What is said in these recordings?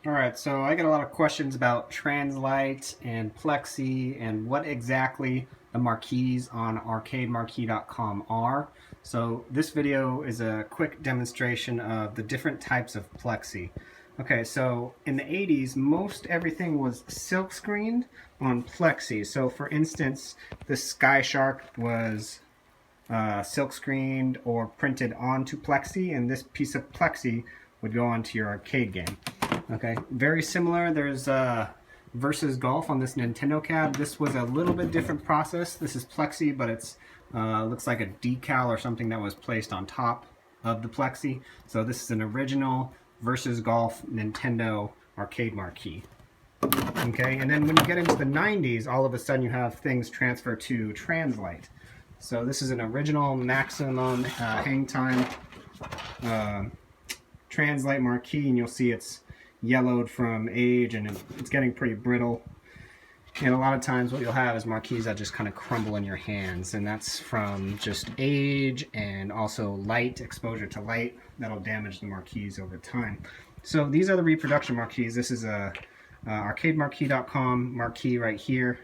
Alright, so I get a lot of questions about Translite and Plexi and what exactly the Marquees on arcademarquee.com are. So this video is a quick demonstration of the different types of Plexi. Okay, so in the 80s, most everything was silk screened on Plexi. So for instance, this Sky Shark was silk screened or printed onto Plexi, and this piece of Plexi would go onto your arcade game. Okay, very similar. There's Versus Golf on this Nintendo cab. This was a little bit different process. This is Plexi, but it's looks like a decal or something that was placed on top of the Plexi. So this is an original Versus Golf Nintendo arcade marquee. Okay, and then when you get into the 90s, all of a sudden you have things transfer to Translite. So this is an original maximum hang time Translite marquee, and you'll see it's yellowed from age and it's getting pretty brittle. And a lot of times what you'll have is marquees that just kind of crumble in your hands, and that's from just age and also light, exposure to light. That'll damage the marquees over time. So these are the reproduction marquees. This is a arcademarquee.com marquee right here.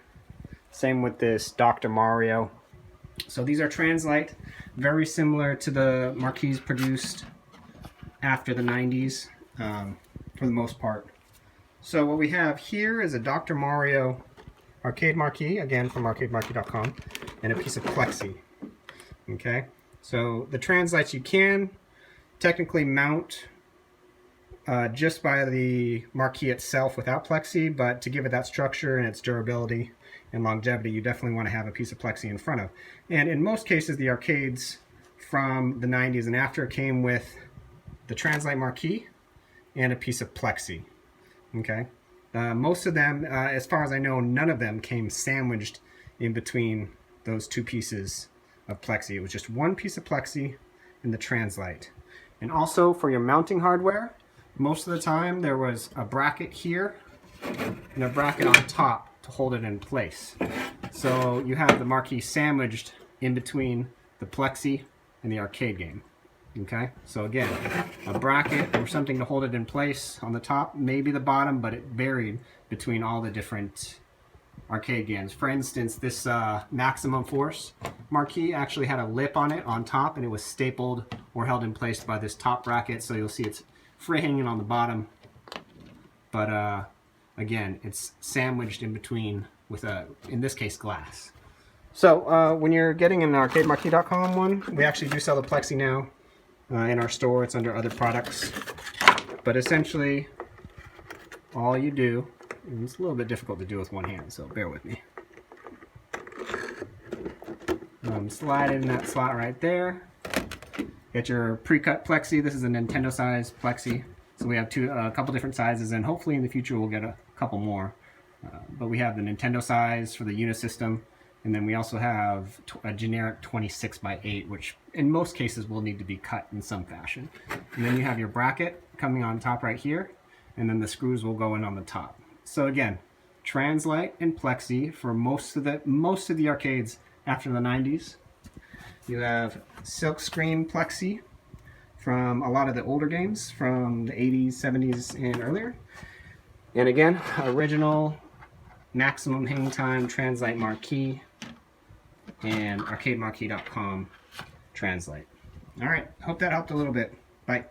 Same with this Dr. Mario. So these are Translite, very similar to the marquees produced after the 90s. For the most part. So what we have here is a Dr. Mario arcade marquee, again from arcademarquee.com, and a piece of Plexi. Okay, so the Translites you can technically mount just by the marquee itself without Plexi, but to give it that structure and its durability and longevity, you definitely want to have a piece of Plexi in front of. And in most cases, the arcades from the 90s and after came with the Translite marquee and a piece of Plexi. Okay, most of them, as far as I know, none of them came sandwiched in between those two pieces of Plexi. It was just one piece of Plexi and the Translite. And also for your mounting hardware, most of the time there was a bracket here and a bracket on top to hold it in place. So you have the marquee sandwiched in between the Plexi and the arcade game. Okay, so again, a bracket or something to hold it in place on the top, maybe the bottom, but it varied between all the different arcade games. For instance, this Maximum Force marquee actually had a lip on it on top, and it was stapled or held in place by this top bracket, so you'll see it's free hanging on the bottom. But again, it's sandwiched in between with in this case, glass. So when you're getting an arcademarquee.com one, we actually do sell the Plexi now. In our store, it's under other products, but essentially all you do, and it's a little bit difficult to do with one hand, so bear with me. Slide it in that slot right there. Get your pre-cut Plexi. This is a Nintendo size Plexi, so we have a couple different sizes, and hopefully in the future we'll get a couple more. But we have the Nintendo size for the Unisystem, and then we also have a generic 26x8, which in most cases will need to be cut in some fashion. And then you have your bracket coming on top right here, and then the screws will go in on the top. So again, Translite and Plexi for most of the arcades after the 90s. You have silk screen Plexi from a lot of the older games from the 80s, 70s, and earlier. And again, original maximum hang time Translite marquee and arcademarquee.com Translite. All right, hope that helped a little bit. Bye.